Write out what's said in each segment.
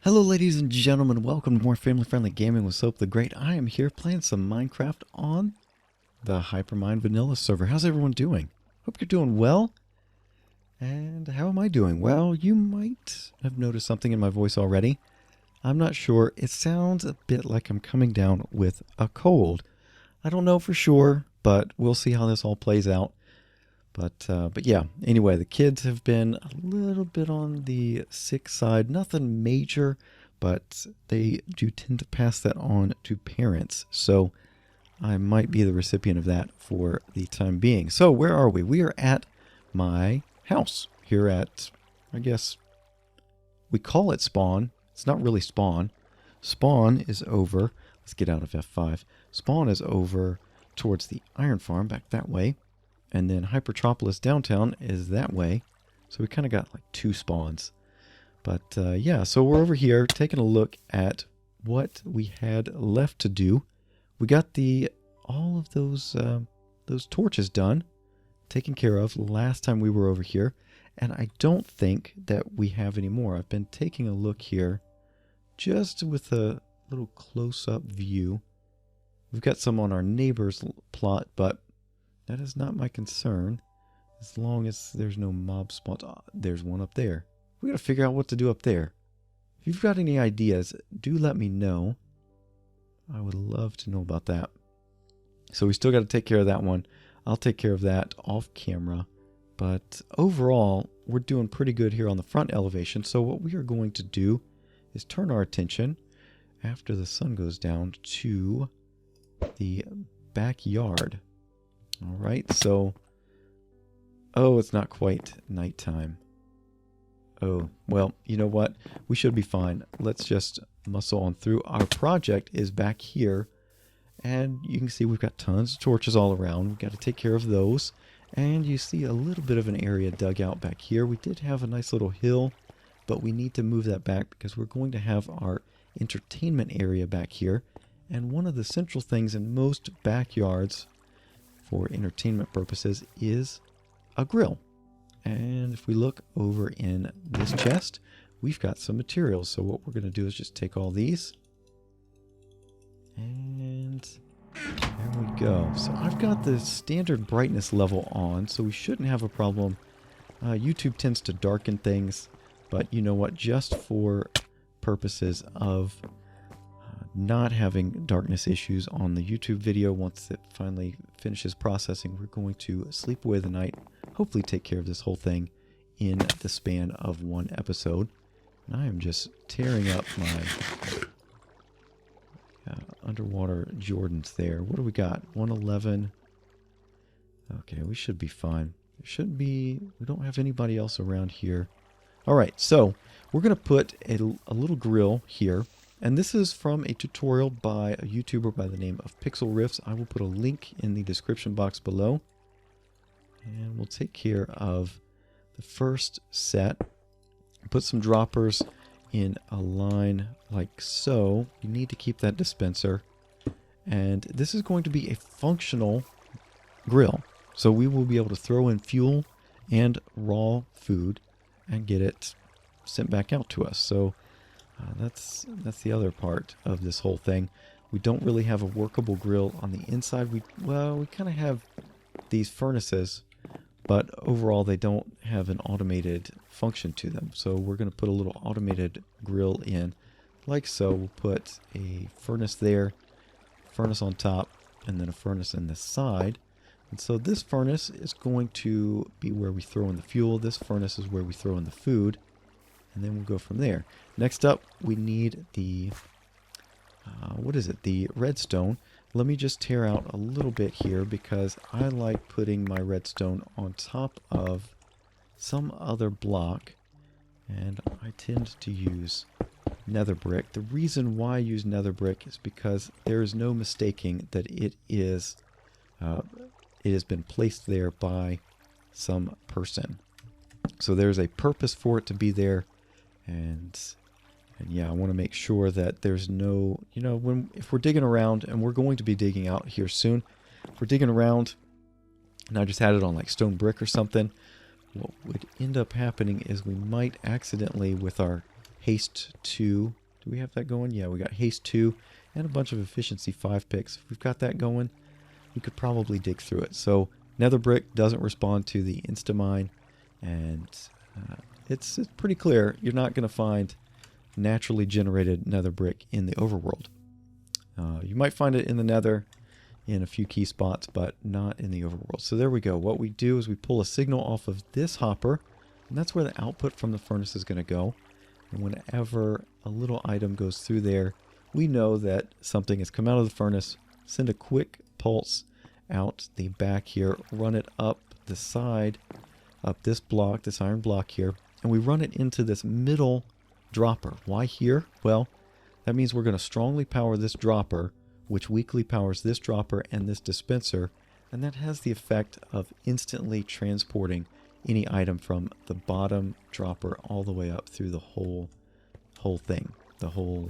Hello ladies and gentlemen, welcome to more family-friendly gaming with Soap the Great. I am here playing some Minecraft on the Hypermine vanilla server. How's everyone doing? Hope you're doing well. And how am I doing? Well, you might have noticed something in my voice already. I'm not sure. It sounds a bit like I'm coming down with a cold. I don't know for sure, but we'll see how this all plays out. But yeah, anyway, the kids have been a little bit on the sick side. Nothing major, but they do tend to pass that on to parents. So I might be the recipient of that for the time being. So where are we? We are at my house here at, I guess, we call it spawn. It's not really spawn. Spawn is over. Let's get out of F5. Spawn is over towards the iron farm back that way. And then Hypertropolis downtown is that way. So we kind of got like two spawns. But yeah, so we're over here taking a look at what we had left to do. We got all of those torches done, taken care of last time we were over here. And I don't think that we have any more. I've been taking a look here just with a little close-up view. We've got some on our neighbor's plot, but that is not my concern, as long as there's no mob spawns. Oh, there's one up there. We gotta figure out what to do up there. If you've got any ideas, do let me know. I would love to know about that. So we still got to take care of that one. I'll take care of that off camera. But overall, we're doing pretty good here on the front elevation. So what we are going to do is turn our attention, after the sun goes down, to the backyard. All right, so, oh, it's not quite nighttime. Oh, well, you know what? We should be fine. Let's just muscle on through. Our project is back here, and you can see we've got tons of torches all around. We've got to take care of those, and you see a little bit of an area dug out back here. We did have a nice little hill, but we need to move that back because we're going to have our entertainment area back here, and one of the central things in most backyards for entertainment purposes is a grill. And if we look over in this chest, we've got some materials. So what we're going to do is just take all these, and there we go. So I've got the standard brightness level on, so we shouldn't have a problem. YouTube tends to darken things, but you know what, just for purposes of not having darkness issues on the YouTube video, once it finally finishes processing, we're going to sleep away the night, hopefully take care of this whole thing in the span of one episode. And I am just tearing up my underwater Jordans there. What do we got? 111. Okay, we should be fine. There shouldn't be, we don't have anybody else around here. All right, so we're going to put a little grill here. And this is from a tutorial by a YouTuber by the name of Pixel Riffs. I will put a link in the description box below. And we'll take care of the first set. Put some droppers in a line like so. You need to keep that dispenser. And this is going to be a functional grill. So we will be able to throw in fuel and raw food and get it sent back out to us. So that's the other part of this whole thing. We don't really have a workable grill on the inside. We kind of have these furnaces, but overall they don't have an automated function to them. So we're going to put a little automated grill in, like so. We'll put a furnace there, furnace on top, and then a furnace in the side. And so this furnace is going to be where we throw in the fuel. This furnace is where we throw in the food. And then we'll go from there. Next up, we need the, the redstone. Let me just tear out a little bit here because I like putting my redstone on top of some other block. And I tend to use nether brick. The reason why I use nether brick is because there is no mistaking that it has been placed there by some person. So there's a purpose for it to be there. And yeah, I want to make sure that there's no, if we're digging around, and we're going to be digging out here soon, if we're digging around, and I just had it on like stone brick or something, what would end up happening is we might accidentally, with our haste 2. Do we have that going? Yeah, we got haste 2 and a bunch of efficiency 5 picks. If we've got that going, we could probably dig through it. So nether brick doesn't respond to the instamine, and it's pretty clear you're not going to find naturally generated nether brick in the overworld. You might find it in the nether in a few key spots, but not in the overworld. So there we go. What we do is we pull a signal off of this hopper, and that's where the output from the furnace is going to go. And whenever a little item goes through there, we know that something has come out of the furnace. Send a quick pulse out the back here, run it up the side, up this block, this iron block here, and we run it into this middle dropper. Why here? Well, that means we're going to strongly power this dropper, which weakly powers this dropper and this dispenser, and that has the effect of instantly transporting any item from the bottom dropper all the way up through the whole thing, the whole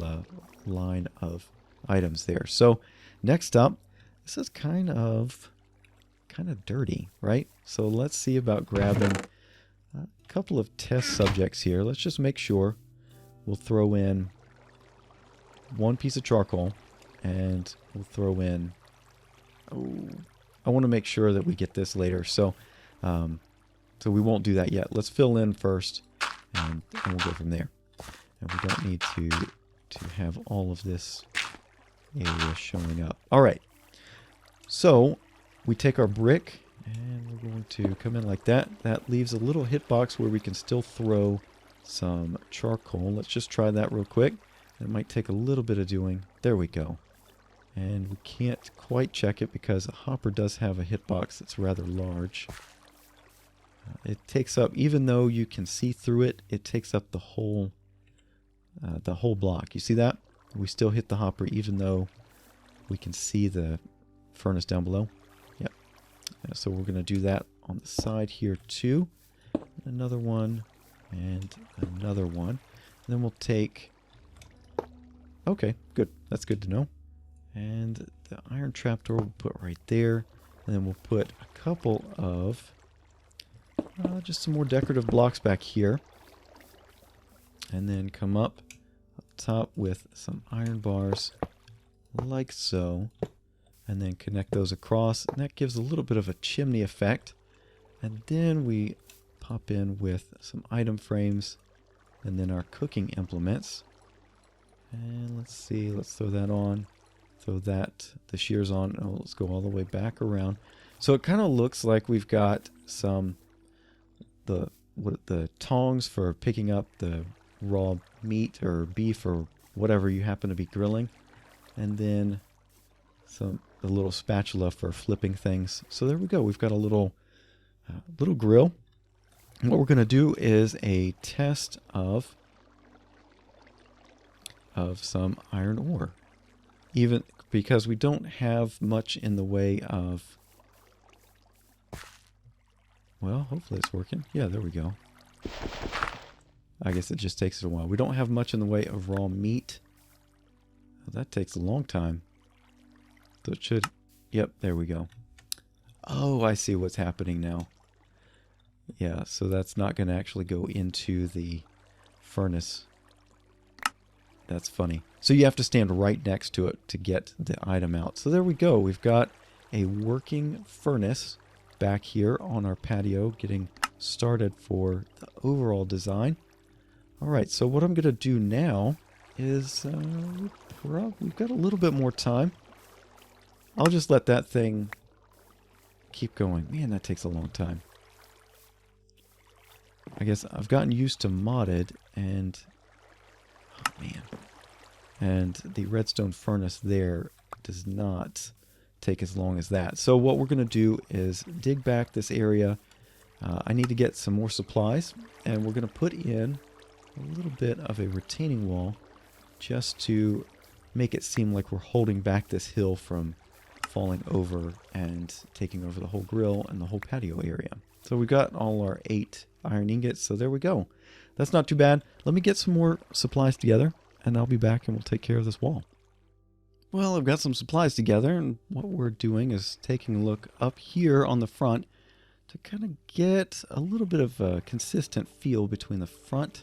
line of items there. So next up, this is kind of dirty, right? So let's see about grabbing a couple of test subjects here. Let's just make sure. We'll throw in one piece of charcoal, and we'll throw in, I want to make sure that we get this later, so we won't do that yet. Let's fill in first, and we'll go from there. And we don't need to have all of this area showing up. All right, so we take our brick, and we're going to come in like that. That leaves a little hitbox where we can still throw some charcoal. Let's just try that real quick. It might take a little bit of doing. There we go. And we can't quite check it because a hopper does have a hitbox that's rather large. It takes up, even though you can see through it, it takes up the whole block. You see that? We still hit the hopper even though we can see the furnace down below. Yep. So we're going to do that on the side here too. Another one. And another one. And then we'll take... Okay, good. That's good to know. And the iron trapdoor we'll put right there. And then we'll put a couple of... just some more decorative blocks back here. And then come up top with some iron bars. Like so. And then connect those across. And that gives a little bit of a chimney effect. And then we... pop in with some item frames and then our cooking implements. And let's see, let's throw that on. Throw that, the shears on. Oh, let's go all the way back around. So it kind of looks like we've got some, the tongs for picking up the raw meat or beef or whatever you happen to be grilling. And then a little spatula for flipping things. So there we go. We've got a little grill. And what we're going to do is a test of some iron ore. Even because we don't have much in the way of... Well, hopefully it's working. Yeah, there we go. I guess it just takes it a while. We don't have much in the way of raw meat. Oh, that takes a long time. So it should... Yep, there we go. Oh, I see what's happening now. Yeah, so that's not going to actually go into the furnace. That's funny. So you have to stand right next to it to get the item out. So there we go. We've got a working furnace back here on our patio getting started for the overall design. All right, so what I'm going to do now is we've got a little bit more time. I'll just let that thing keep going. Man, that takes a long time. I guess I've gotten used to modded and... Oh, man. And the redstone furnace there does not take as long as that. So what we're going to do is dig back this area. I need to get some more supplies. And we're going to put in a little bit of a retaining wall just to make it seem like we're holding back this hill from falling over and taking over the whole grill and the whole patio area. So we got all our 8 iron ingots, so there we go. That's not too bad. Let me get some more supplies together, and I'll be back and we'll take care of this wall. Well, I've got some supplies together, and what we're doing is taking a look up here on the front to kind of get a little bit of a consistent feel between the front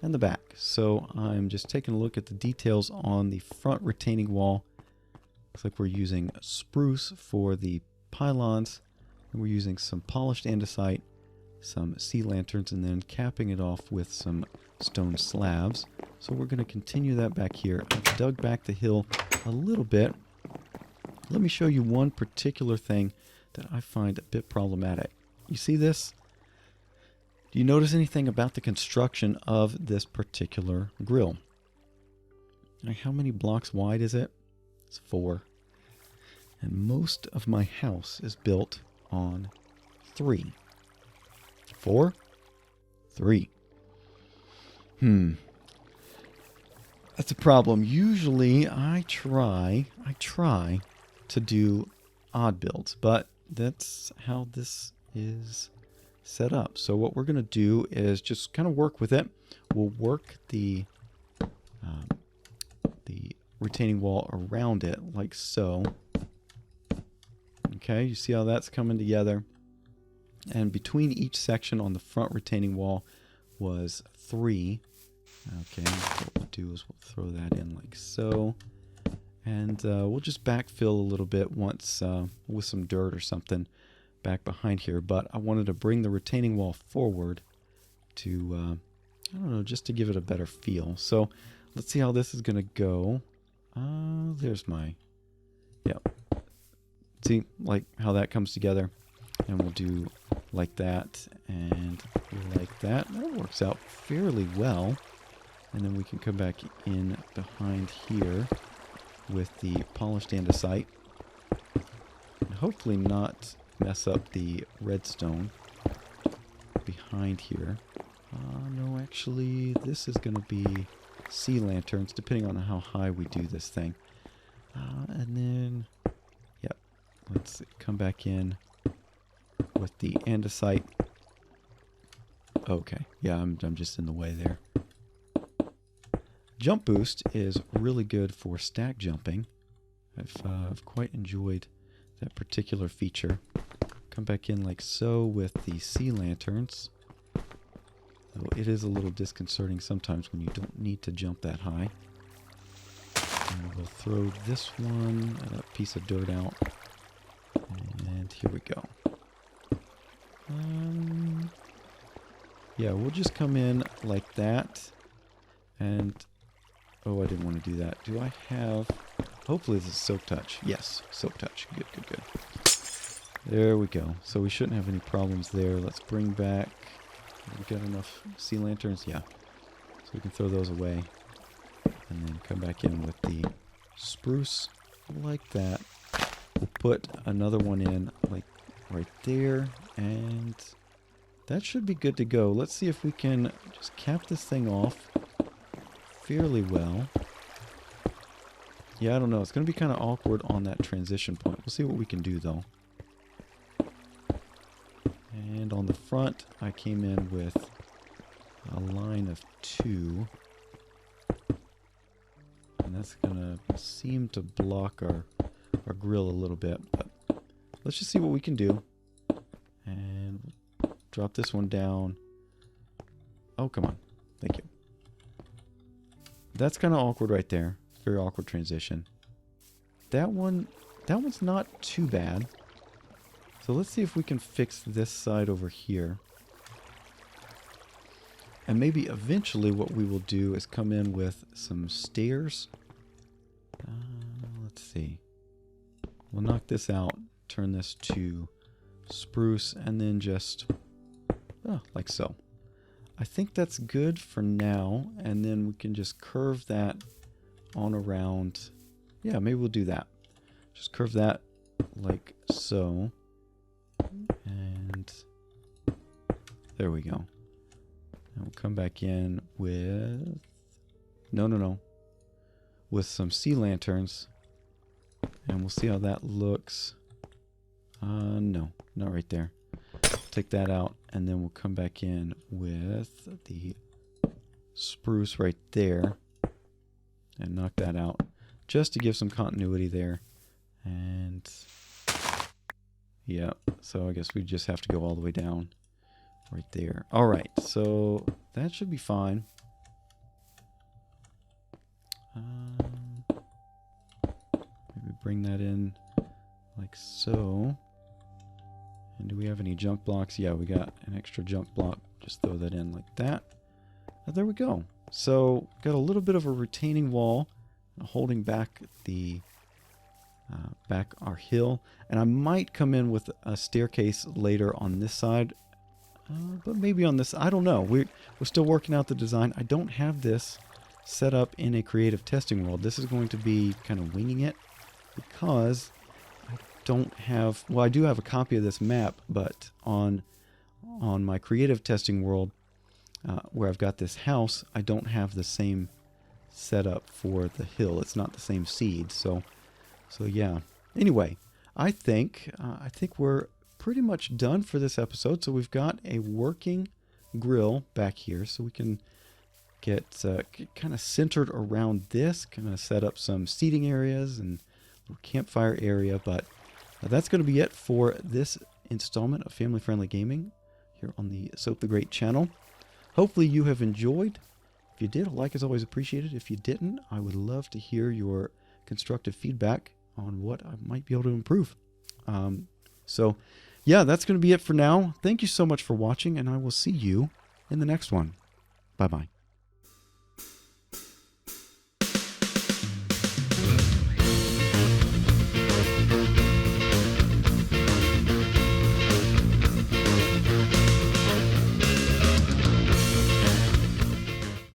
and the back. So I'm just taking a look at the details on the front retaining wall. Looks like we're using spruce for the pylons, and we're using some polished andesite, some sea lanterns, and then capping it off with some stone slabs. So we're going to continue that back here. I've dug back the hill a little bit. Let me show you one particular thing that I find a bit problematic. You see this? Do you notice anything about the construction of this particular grill? Like, how many blocks wide is it? It's 4. And most of my house is built on 3. 4? 3. That's a problem. Usually I try to do odd builds, but that's how this is set up. So what we're going to do is just kind of work with it. We'll work the retaining wall around it like so. Okay, you see how that's coming together? And between each section on the front retaining wall was 3. Okay, what we'll do is we'll throw that in like so. And we'll just backfill a little bit once with some dirt or something back behind here. But I wanted to bring the retaining wall forward to, I don't know, just to give it a better feel. So let's see how this is going to go. There's my, yep. See, like how that comes together. And we'll do like that and like that. That works out fairly well. And then we can come back in behind here with the polished andesite. And hopefully not mess up the redstone behind here. No, actually, this is going to be sea lanterns, depending on how high we do this thing. And then, yep, let's come back in with the andesite. Okay, yeah, I'm just in the way there. Jump boost is really good for stack jumping. I've quite enjoyed that particular feature. Come back in like so with the sea lanterns. Though it is a little disconcerting sometimes when you don't need to jump that high. And we'll throw this one, a piece of dirt out. And here we go. Yeah, we'll just come in like that. And, oh, I didn't want to do that. Do I have, hopefully this is soap touch. Yes, soap touch. Good, good, good. There we go. So we shouldn't have any problems there. Let's bring back, we got enough sea lanterns? Yeah. So we can throw those away. And then come back in with the spruce like that. We'll put another one in like right there. And that should be good to go. Let's see if we can just cap this thing off fairly well. Yeah, I don't know. It's going to be kind of awkward on that transition point. We'll see what we can do, though. And on the front, I came in with a line of 2. And that's going to seem to block our grill a little bit. But let's just see what we can do. And drop this one down. Oh, come on. Thank you. That's kind of awkward right there. Very awkward transition. That one's not too bad. So let's see if we can fix this side over here. And maybe eventually what we will do is come in with some stairs. Let's see. We'll knock this out, turn this to spruce, and then just, like so. I think that's good for now, and then we can just curve that on around. Yeah, maybe we'll do that. Just curve that like so. And there we go. And we'll come back in with, no. With some sea lanterns. And we'll see how that looks. No, not right there. Take that out, and then we'll come back in with the spruce right there and knock that out just to give some continuity there. And yeah, so I guess we just have to go all the way down right there. All right, so that should be fine. bring that in like so. And do we have any junk blocks? Yeah, we got an extra junk block. Just throw that in like that. There we go. So got a little bit of a retaining wall holding back the back our hill. And I might come in with a staircase later on this side. But maybe on this, I don't know. We're still working out the design. I don't have this set up in a creative testing world. This is going to be kind of winging it because I don't have, well, I do have a copy of this map, but on my creative testing world, where I've got this house, I don't have the same setup for the hill. It's not the same seed. So yeah. Anyway, I think we're pretty much done for this episode. So we've got a working grill back here, so we can get kind of centered around this, kind of set up some seating areas and a little campfire area. But that's going to be it for this installment of Family Friendly Gaming here on the Soap the Great channel. Hopefully you have enjoyed. If you did, a like is always appreciated. If you didn't, I would love to hear your constructive feedback on what I might be able to improve. So yeah, that's going to be it for now. Thank you so much for watching, and I will see you in the next one. Bye-bye.